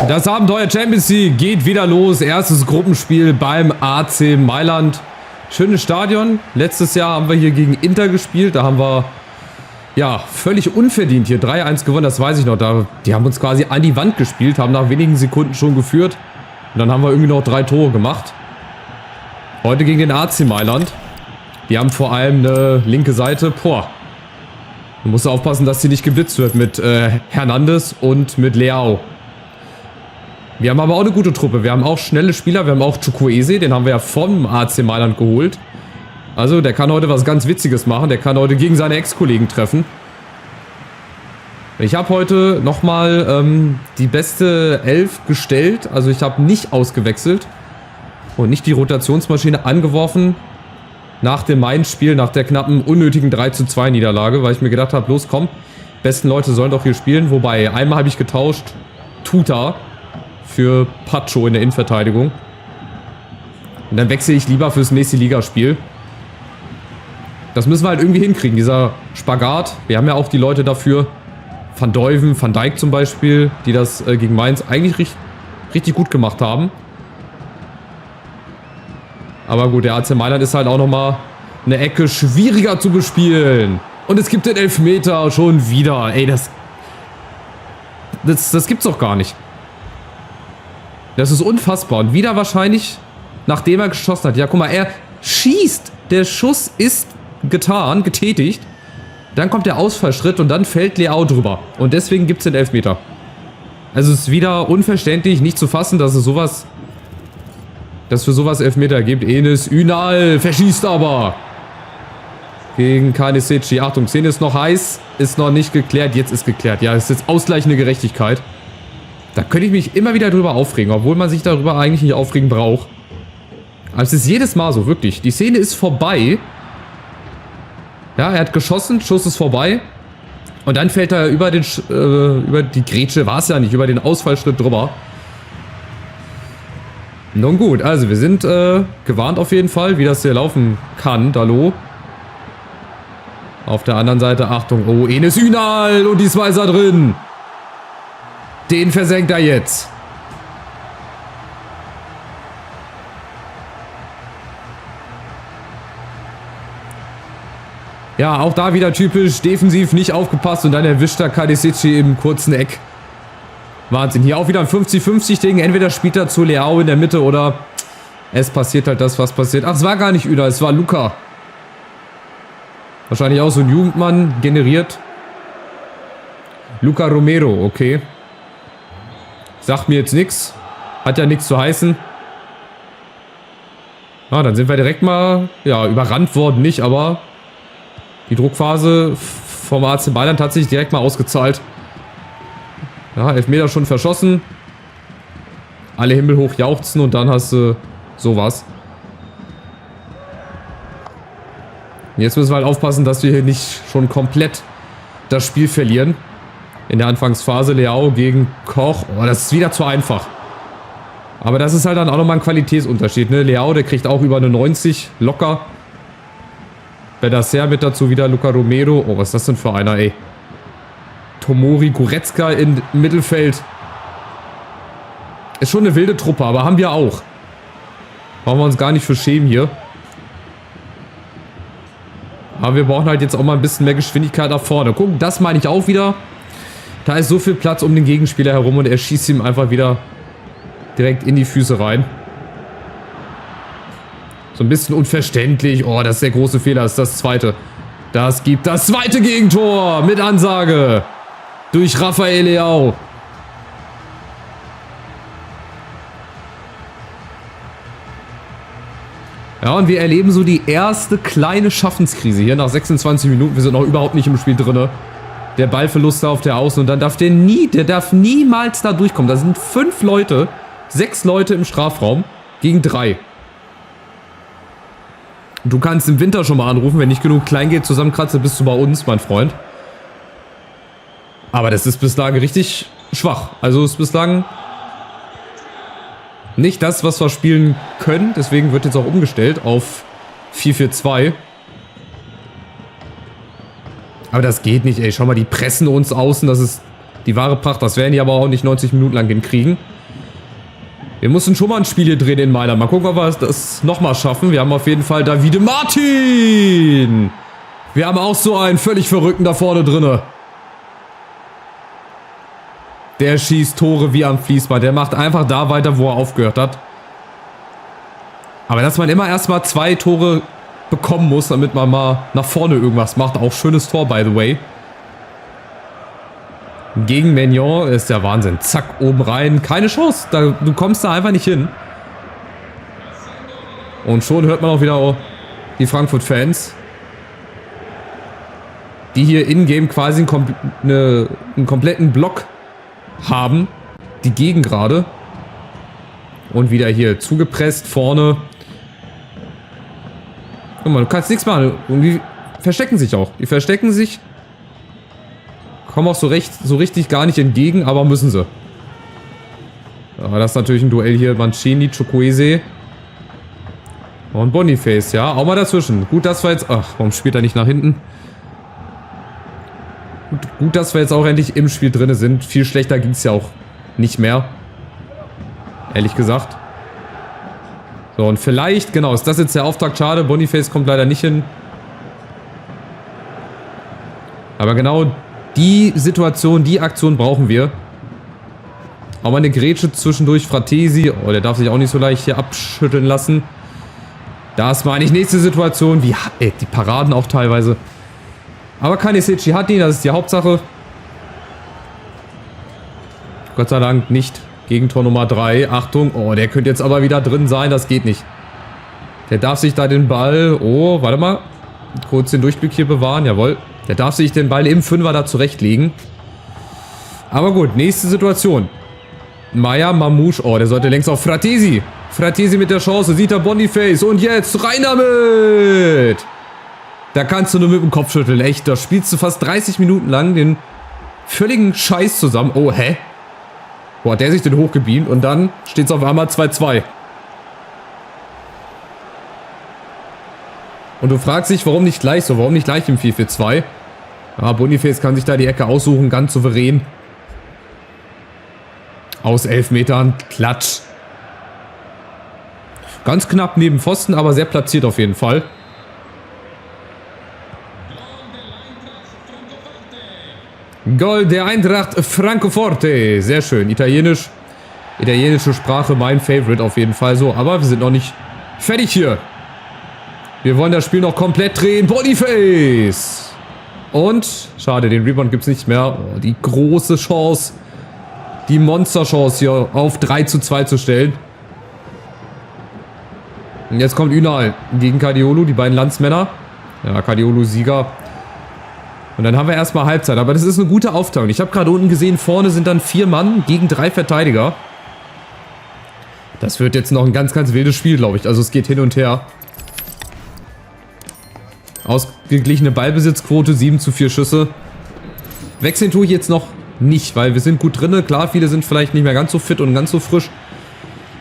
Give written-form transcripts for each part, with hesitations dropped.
Das Abenteuer Champions League geht wieder los. Erstes Gruppenspiel beim AC Mailand. Schönes Stadion. Letztes Jahr haben wir hier gegen Inter gespielt. Da haben wir ja völlig unverdient hier 3-1 gewonnen. Das weiß ich noch. Die haben uns quasi an die Wand gespielt, haben nach wenigen Sekunden schon geführt. Und dann haben wir irgendwie noch 3 Tore gemacht. Heute gegen den AC Mailand. Die haben vor allem eine linke Seite. Boah. Man muss aufpassen, dass sie nicht geblitzt wird mit Hernandez und mit Leao. Wir haben aber auch eine gute Truppe. Wir haben auch schnelle Spieler. Wir haben auch Chukwueze, den haben wir ja vom AC Mailand geholt. Also der kann heute was ganz Witziges machen. Der kann heute gegen seine Ex-Kollegen treffen. Ich habe heute nochmal die beste 11 gestellt. Also ich habe nicht ausgewechselt und nicht die Rotationsmaschine angeworfen nach dem Main-Spiel, nach der knappen, unnötigen 3:2 Niederlage, weil ich mir gedacht habe, los komm, besten Leute sollen doch hier spielen. Wobei, einmal habe ich getauscht Tuta für Pacho in der Innenverteidigung. Und dann wechsle ich lieber fürs nächste Ligaspiel. Das müssen wir halt irgendwie hinkriegen, dieser Spagat. Wir haben ja auch die Leute dafür. Van Duyven, Van Dijk zum Beispiel, die das gegen Mainz eigentlich richtig gut gemacht haben. Aber gut, der AC Mailand ist halt auch nochmal eine Ecke schwieriger zu bespielen. Und es gibt den Elfmeter schon wieder. Ey, das gibt's doch gar nicht. Das ist unfassbar. Und wieder wahrscheinlich, nachdem er geschossen hat. Ja, guck mal, er schießt. Der Schuss ist getätigt. Dann kommt der Ausfallschritt und dann fällt Leao drüber. Und deswegen gibt es den Elfmeter. Also es ist wieder unverständlich, nicht zu fassen, dass es sowas, dass für sowas Elfmeter gibt. Enes Ünal verschießt aber. Gegen Karnišeci. Achtung, Szene ist noch heiß. Ist noch nicht geklärt. Jetzt ist geklärt. Ja, es ist jetzt ausgleichende Gerechtigkeit. Da könnte ich mich immer wieder drüber aufregen, obwohl man sich darüber eigentlich nicht aufregen braucht. Aber es ist jedes Mal so, wirklich. Die Szene ist vorbei. Ja, er hat geschossen, Schuss ist vorbei. Und dann fällt er über die Grätsche, war es ja nicht, über den Ausfallschritt drüber. Nun gut, also wir sind gewarnt auf jeden Fall, wie das hier laufen kann, Dalot. Auf der anderen Seite, Achtung, oh, Enes Ünal und diesmal ist er drin. Den versenkt er jetzt. Ja, auch da wieder typisch, defensiv nicht aufgepasst und dann erwischt er Karnišeci im kurzen Eck. Wahnsinn, hier auch wieder ein 50-50-Ding. Entweder spielt er zu Leao in der Mitte oder es passiert halt das, was passiert. Ach, es war gar nicht Ünal, es war Luca. Wahrscheinlich auch so ein Jugendmann generiert. Luca Romero, okay. Sagt mir jetzt nichts. Hat ja nichts zu heißen. Ah, dann sind wir direkt mal, ja, überrannt worden, nicht, aber die Druckphase vom AC Mailand hat sich direkt mal ausgezahlt. Ja, Elfmeter schon verschossen. Alle himmelhoch jauchzen und dann hast du sowas. Jetzt müssen wir halt aufpassen, dass wir hier nicht schon komplett das Spiel verlieren. In der Anfangsphase Leao gegen Koch. Oh, das ist wieder zu einfach. Aber das ist halt dann auch nochmal ein Qualitätsunterschied. Ne? Leao, der kriegt auch über eine 90 locker. Benacer mit dazu wieder Luca Romero. Oh, was ist das denn für einer, ey? Tomori Goretzka im Mittelfeld. Ist schon eine wilde Truppe, aber haben wir auch. Brauchen wir uns gar nicht für schämen hier. Aber wir brauchen halt jetzt auch mal ein bisschen mehr Geschwindigkeit nach vorne. Guck, das meine ich auch wieder. Da ist so viel Platz um den Gegenspieler herum und er schießt ihm einfach wieder direkt in die Füße rein. So ein bisschen unverständlich. Oh, das ist der große Fehler. Das ist das zweite. Das gibt das zweite Gegentor mit Ansage. Durch Rafael Leao. Ja, und wir erleben so die erste kleine Schaffenskrise hier nach 26 Minuten. Wir sind noch überhaupt nicht im Spiel drin. Der Ballverlust da auf der Außen und dann darf der darf niemals da durchkommen. Da sind 5 Leute, 6 Leute im Strafraum gegen 3. Du kannst im Winter schon mal anrufen, wenn nicht genug Kleingeld zusammenkratze, bist du bei uns, mein Freund. Aber das ist bislang richtig schwach. Also ist bislang nicht das, was wir spielen können. Deswegen wird jetzt auch umgestellt auf 4-4-2. Aber das geht nicht, ey. Schau mal, die pressen uns außen. Das ist die wahre Pracht. Das werden die aber auch nicht 90 Minuten lang hinkriegen. Wir mussten schon mal ein Spiel hier drehen in Mailand. Mal gucken, ob wir das nochmal schaffen. Wir haben auf jeden Fall Davide Martin. Wir haben auch so einen völlig Verrückten da vorne drinne. Der schießt Tore wie am Fließband. Der macht einfach da weiter, wo er aufgehört hat. Aber dass man immer erstmal 2 Tore bekommen muss, damit man mal nach vorne irgendwas macht. Auch schönes Tor, by the way. Gegen Maignan ist der Wahnsinn. Zack, oben rein. Keine Chance. Du kommst da einfach nicht hin. Und schon hört man auch wieder die Frankfurt-Fans, die hier in-game quasi einen kompletten Block haben. Die Gegengrade. Und wieder hier zugepresst vorne. Guck mal, du kannst nichts machen. Und die verstecken sich auch. Die verstecken sich. Kommen auch so richtig gar nicht entgegen, aber müssen sie. Ja, das ist natürlich ein Duell hier. Mancini, Chukwueze. Und Boniface, ja. Auch mal dazwischen. Gut, dass wir jetzt... Ach, warum spielt er nicht nach hinten? Gut, dass wir jetzt auch endlich im Spiel drin sind. Viel schlechter ging es ja auch nicht mehr. Ehrlich gesagt. So, und vielleicht, genau, ist das jetzt der Auftakt. Schade, Boniface kommt leider nicht hin. Aber genau die Situation, die Aktion brauchen wir. Auch mal eine Grätsche zwischendurch. Fratesi, oh, der darf sich auch nicht so leicht hier abschütteln lassen. Das war eigentlich nächste Situation. Wie, die Paraden auch teilweise. Aber Kanisici hat ihn, das ist die Hauptsache. Gott sei Dank nicht Gegentor Nummer 3. Achtung, oh, der könnte jetzt aber wieder drin sein, das geht nicht. Der darf sich da den Ball, oh, warte mal. Kurz den Durchblick hier bewahren, jawohl. Der darf sich den Ball im Fünfer da zurechtlegen. Aber gut, nächste Situation. Meier, Mamouche, oh, der sollte längst auf Fratesi. Fratesi mit der Chance, sieht er Boniface und jetzt rein damit. Da kannst du nur mit dem Kopf schütteln, echt. Da spielst du fast 30 Minuten lang den völligen Scheiß zusammen. Oh, hä? Wo hat der sich denn hochgebeamt? Und dann steht es auf einmal 2-2. Und du fragst dich, warum nicht gleich so? Warum nicht gleich im 4-4-2? Ja, Boniface kann sich da die Ecke aussuchen, ganz souverän. Aus 11 Metern, Klatsch. Ganz knapp neben Pfosten, aber sehr platziert auf jeden Fall. Goal der Eintracht Francoforte. Sehr schön. Italienisch. Italienische Sprache, mein Favorite auf jeden Fall so. Aber wir sind noch nicht fertig hier. Wir wollen das Spiel noch komplett drehen. Boniface. Und, schade, den Rebound gibt es nicht mehr. Oh, die große Chance. Die Monsterchance hier auf 3:2 zu stellen. Und jetzt kommt Ünal gegen Kadiolu, die beiden Landsmänner. Ja, Kadiolu Sieger. Und dann haben wir erstmal Halbzeit. Aber das ist eine gute Aufteilung. Ich habe gerade unten gesehen, vorne sind dann 4 Mann gegen 3 Verteidiger. Das wird jetzt noch ein ganz, ganz wildes Spiel, glaube ich. Also es geht hin und her. Ausgeglichene Ballbesitzquote, 7:4 Schüsse. Wechseln tue ich jetzt noch nicht, weil wir sind gut drinne. Klar, viele sind vielleicht nicht mehr ganz so fit und ganz so frisch.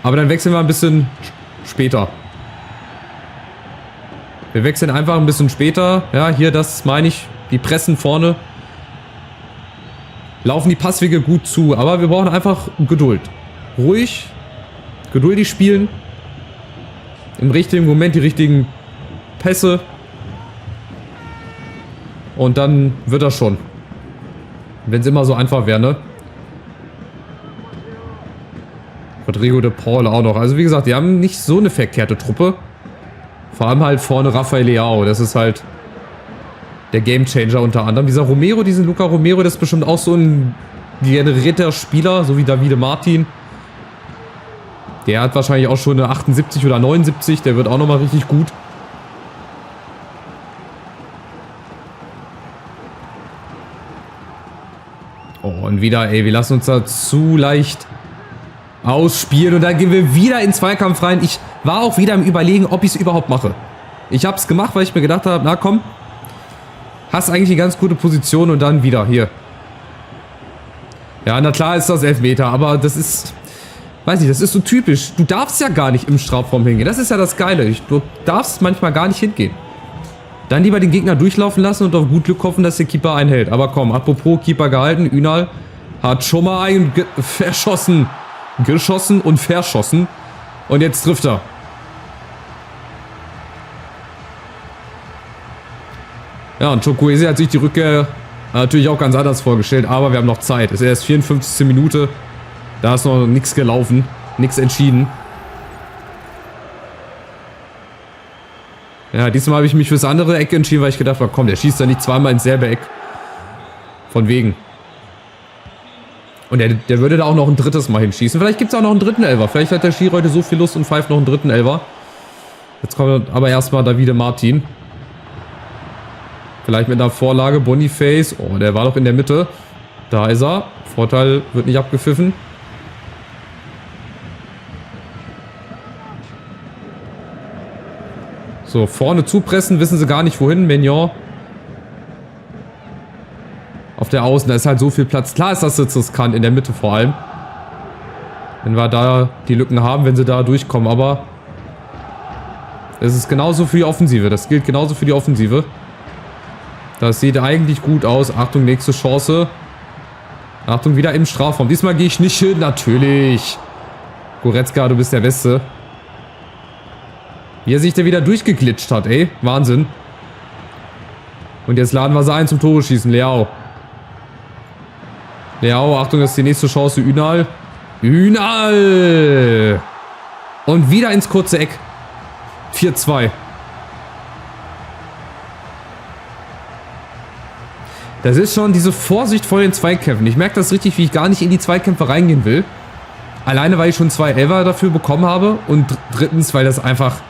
Aber dann wechseln wir ein bisschen später. Wir wechseln einfach ein bisschen später. Ja, hier, das meine ich. Die pressen vorne. Laufen die Passwege gut zu. Aber wir brauchen einfach Geduld. Ruhig. Geduldig spielen. Im richtigen Moment die richtigen Pässe. Und dann wird das schon. Wenn es immer so einfach wäre, ne? Rodrigo de Paul auch noch. Also wie gesagt, die haben nicht so eine verkehrte Truppe. Vor allem halt vorne Rafael Leao. Das ist halt der Gamechanger unter anderem. Dieser Romero, diesen Luca Romero, das ist bestimmt auch so ein generierter Spieler, so wie Davide Martin. Der hat wahrscheinlich auch schon eine 78 oder 79. Der wird auch nochmal richtig gut. Oh, und wieder, ey, wir lassen uns da zu leicht ausspielen. Und dann gehen wir wieder in Zweikampf rein. Ich war auch wieder im Überlegen, ob ich es überhaupt mache. Ich habe es gemacht, weil ich mir gedacht habe, na komm, hast eigentlich eine ganz gute Position und dann wieder hier. Ja, na klar ist das Elfmeter, aber das ist, weiß ich, das ist so typisch. Du darfst ja gar nicht im Strafraum hingehen. Das ist ja das Geile. Du darfst manchmal gar nicht hingehen. Dann lieber den Gegner durchlaufen lassen und auf gut Glück hoffen, dass der Keeper einhält. Aber komm, apropos Keeper gehalten, Ünal hat schon mal einen verschossen. geschossen und verschossen. Und jetzt trifft er. Ja, und Chukwueze hat sich die Rückkehr natürlich auch ganz anders vorgestellt, aber wir haben noch Zeit. Es ist erst 54. Minute. Da ist noch nichts gelaufen, nichts entschieden. Ja, diesmal habe ich mich fürs andere Eck entschieden, weil ich gedacht habe, komm, der schießt da nicht zweimal ins selbe Eck. Von wegen. Und der würde da auch noch ein drittes Mal hinschießen. Vielleicht gibt es auch noch einen dritten Elfer. Vielleicht hat der Schiri heute so viel Lust und pfeift noch einen dritten Elfer. Jetzt kommt aber erstmal Davide Martin. Vielleicht mit einer Vorlage. Boniface. Oh, der war doch in der Mitte. Da ist er. Vorteil wird nicht abgepfiffen. So, vorne zupressen. Wissen sie gar nicht wohin. Maignan. Auf der Außen. Da ist halt so viel Platz. Klar ist das jetzt riskant. In der Mitte vor allem. Wenn wir da die Lücken haben, wenn sie da durchkommen. Aber es ist genauso für die Offensive. Das gilt genauso für die Offensive. Das sieht eigentlich gut aus. Achtung, nächste Chance. Achtung, wieder im Strafraum. Diesmal gehe ich nicht hin. Natürlich. Goretzka, du bist der Beste. Wie er sich da wieder durchgeglitscht hat, ey. Wahnsinn. Und jetzt laden wir sie ein zum Tore schießen. Leao. Leao, Achtung, das ist die nächste Chance. Ünal. Ünal. Und wieder ins kurze Eck. 4-2. Das ist schon diese Vorsicht vor den Zweikämpfen. Ich merke das richtig, wie ich gar nicht in die Zweikämpfe reingehen will. Alleine, weil ich schon 2 Elfer dafür bekommen habe. Und drittens, weil das einfach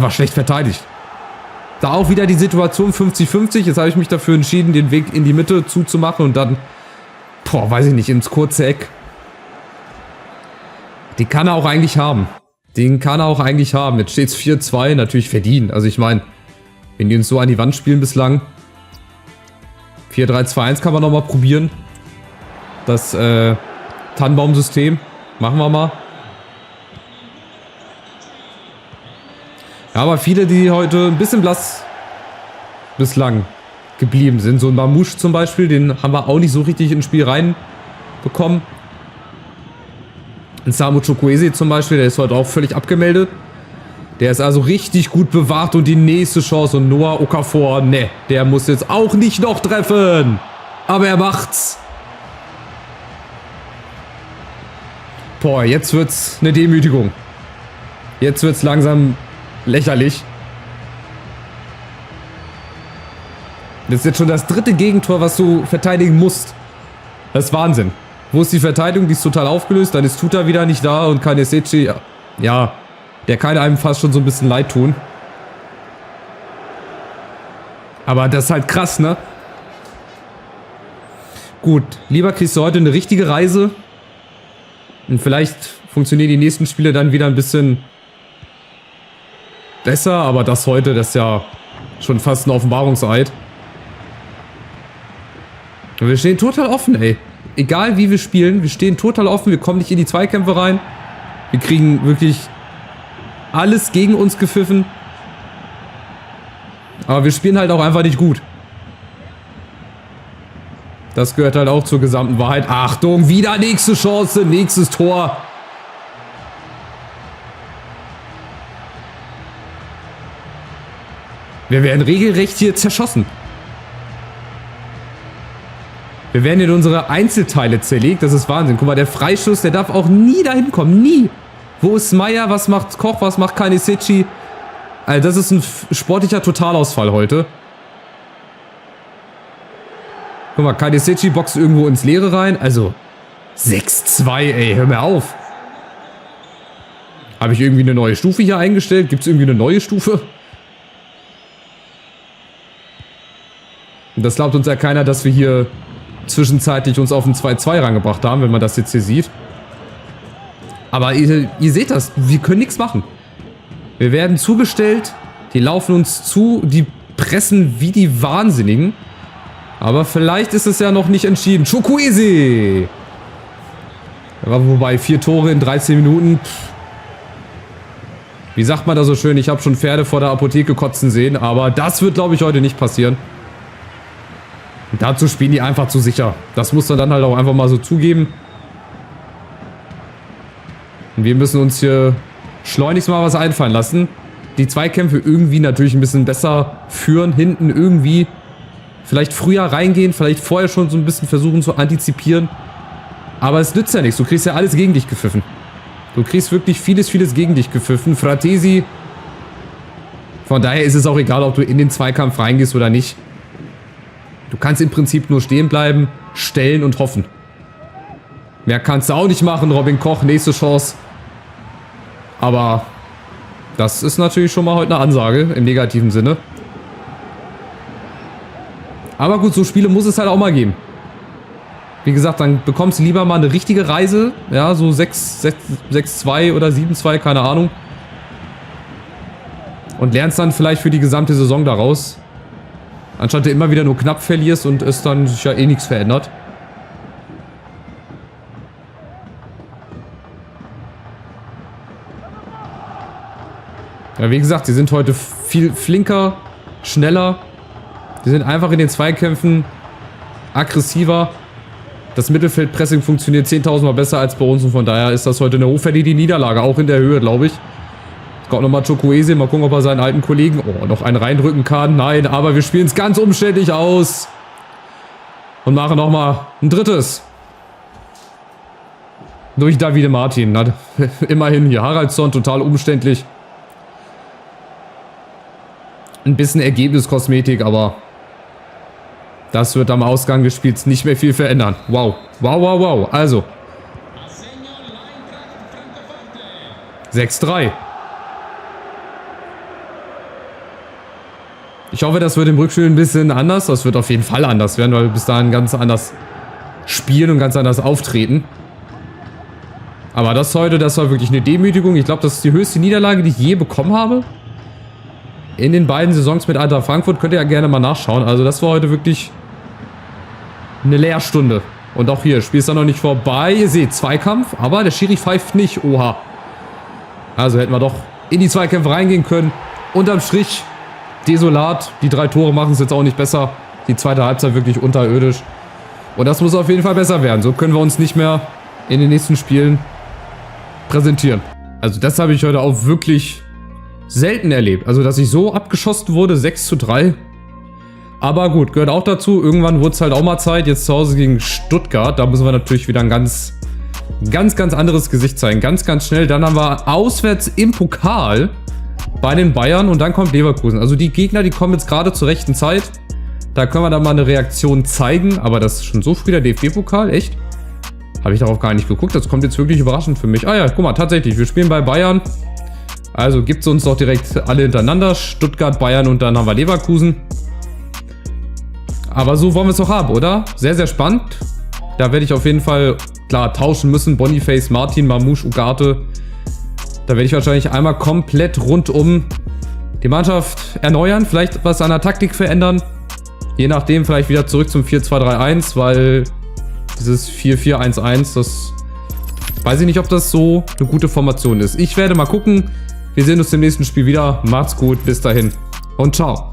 schlecht verteidigt. Da auch wieder die Situation 50-50. Jetzt habe ich mich dafür entschieden, den Weg in die Mitte zuzumachen und dann, weiß ich nicht, ins kurze Eck. Den kann er auch eigentlich haben. Den kann er auch eigentlich haben. Jetzt steht es 4-2, natürlich verdient. Also ich meine, wenn die uns so an die Wand spielen bislang. 4-3-2-1 kann man nochmal probieren. Das Tannenbaum-System. Machen wir mal. Ja, aber viele, die heute ein bisschen blass bislang geblieben sind. So ein Mamouche zum Beispiel, den haben wir auch nicht so richtig ins Spiel reinbekommen. Ein Samu Chukwueze zum Beispiel, der ist heute auch völlig abgemeldet. Der ist also richtig gut bewacht und die nächste Chance. Und Noah Okafor, ne, der muss jetzt auch nicht noch treffen. Aber er macht's. Jetzt wird's eine Demütigung. Jetzt wird's langsam lächerlich. Das ist jetzt schon das 3. Gegentor, was du verteidigen musst. Das ist Wahnsinn. Wo ist die Verteidigung? Die ist total aufgelöst. Dann ist Tuta wieder nicht da und Kaneseci, ja, der kann einem fast schon so ein bisschen leid tun. Aber das ist halt krass, ne? Gut, lieber kriegst du heute eine richtige Reise. Und vielleicht funktionieren die nächsten Spiele dann wieder ein bisschen besser. Aber das heute, das ist ja schon fast ein Offenbarungseid. Und wir stehen total offen, ey. Egal wie wir spielen, wir stehen total offen. Wir kommen nicht in die Zweikämpfe rein. Wir kriegen wirklich alles gegen uns gepfiffen. Aber wir spielen halt auch einfach nicht gut. Das gehört halt auch zur gesamten Wahrheit. Achtung, wieder nächste Chance, nächstes Tor. Wir werden regelrecht hier zerschossen. Wir werden in unsere Einzelteile zerlegt. Das ist Wahnsinn. Guck mal, der Freischuss, der darf auch nie dahin kommen. Nie. Wo ist Meier? Was macht Koch? Was macht Kaneseci? Also das ist ein sportlicher Totalausfall heute. Guck mal, Kaneseci boxt irgendwo ins Leere rein. Also 6-2, ey. Hör mir auf. Habe ich irgendwie eine neue Stufe hier eingestellt? Gibt es irgendwie eine neue Stufe? Und das glaubt uns ja keiner, dass wir hier zwischenzeitlich uns auf einen 2-2 rangebracht haben, wenn man das jetzt hier sieht. Aber ihr seht das, wir können nichts machen. Wir werden zugestellt, die laufen uns zu, die pressen wie die Wahnsinnigen. Aber vielleicht ist es ja noch nicht entschieden. Chukwueze! Wobei 4 Tore in 13 Minuten. Wie sagt man da so schön? Ich habe schon Pferde vor der Apotheke kotzen sehen, aber das wird, glaube ich, heute nicht passieren. Und dazu spielen die einfach zu sicher. Das muss man dann halt auch einfach mal so zugeben. Und wir müssen uns hier schleunigst mal was einfallen lassen. Die Zweikämpfe irgendwie natürlich ein bisschen besser führen. Hinten irgendwie vielleicht früher reingehen. Vielleicht vorher schon so ein bisschen versuchen zu antizipieren. Aber es nützt ja nichts. Du kriegst ja alles gegen dich gepfiffen. Du kriegst wirklich vieles gegen dich gepfiffen. Fratesi. Von daher ist es auch egal, ob du in den Zweikampf reingehst oder nicht. Du kannst im Prinzip nur stehen bleiben, stellen und hoffen. Mehr kannst du auch nicht machen. Robin Koch, nächste Chance. Aber das ist natürlich schon mal heute eine Ansage im negativen Sinne. Aber gut, so Spiele muss es halt auch mal geben. Wie gesagt, dann bekommst du lieber mal eine richtige Reise. Ja, so 6-2 oder 7-2, keine Ahnung. Und lernst dann vielleicht für die gesamte Saison daraus. Anstatt du immer wieder nur knapp verlierst und es dann sich ja eh nichts verändert. Ja, wie gesagt, sie sind heute viel flinker, schneller. Die sind einfach in den Zweikämpfen aggressiver. Das Mittelfeldpressing funktioniert 10.000 Mal besser als bei uns und von daher ist das heute eine hochverdiente Niederlage, auch in der Höhe, glaube ich. Jetzt kommt nochmal Chukwueze, mal gucken, ob er seinen alten Kollegen noch einen reindrücken kann. Nein, aber wir spielen es ganz umständlich aus. Und machen nochmal ein drittes. Durch Davide Martin. Na, immerhin hier. Haraldsson, total umständlich. Ein bisschen Ergebniskosmetik, aber das wird am Ausgang des Spiels nicht mehr viel verändern. Wow. Wow. Also. 6-3. Ich hoffe, das wird im Rückspiel ein bisschen anders. Das wird auf jeden Fall anders werden, weil wir bis dahin ganz anders spielen und ganz anders auftreten. Aber das heute, das war wirklich eine Demütigung. Ich glaube, das ist die höchste Niederlage, die ich je bekommen habe. In den beiden Saisons mit Eintracht Frankfurt. Könnt ihr ja gerne mal nachschauen. Also das war heute wirklich eine Lehrstunde. Und auch hier, Spiel ist dann noch nicht vorbei. Ihr seht, Zweikampf, aber der Schiri pfeift nicht. Oha. Also hätten wir doch in die Zweikämpfe reingehen können. Unterm Strich desolat. Die 3 Tore machen es jetzt auch nicht besser. Die zweite Halbzeit wirklich unterirdisch. Und das muss auf jeden Fall besser werden. So können wir uns nicht mehr in den nächsten Spielen präsentieren. Also das habe ich heute auch wirklich selten erlebt. Also dass ich so abgeschossen wurde, 6-3. Aber gut, gehört auch dazu. Irgendwann wurde es halt auch mal Zeit. Jetzt zu Hause gegen Stuttgart. Da müssen wir natürlich wieder ein ganz anderes Gesicht zeigen. Ganz schnell. Dann haben wir auswärts im Pokal bei den Bayern und dann kommt Leverkusen. Also die Gegner, die kommen jetzt gerade zur rechten Zeit. Da können wir dann mal eine Reaktion zeigen. Aber das ist schon so früh der DFB-Pokal, echt? Habe ich darauf gar nicht geguckt. Das kommt jetzt wirklich überraschend für mich. Ah ja, guck mal, tatsächlich. Wir spielen bei Bayern. Also gibt es uns doch direkt alle hintereinander. Stuttgart, Bayern und dann haben wir Leverkusen. Aber so wollen wir es doch haben, oder? Sehr spannend. Da werde ich auf jeden Fall, klar, tauschen müssen. Boniface, Martin, Mamouche, Ugarte. Da werde ich wahrscheinlich einmal komplett rundum die Mannschaft erneuern. Vielleicht was an der Taktik verändern. Je nachdem vielleicht wieder zurück zum 4-2-3-1, weil dieses 4-4-1-1, das weiß ich nicht, ob das so eine gute Formation ist. Ich werde mal gucken. Wir sehen uns im nächsten Spiel wieder. Macht's gut, bis dahin und ciao.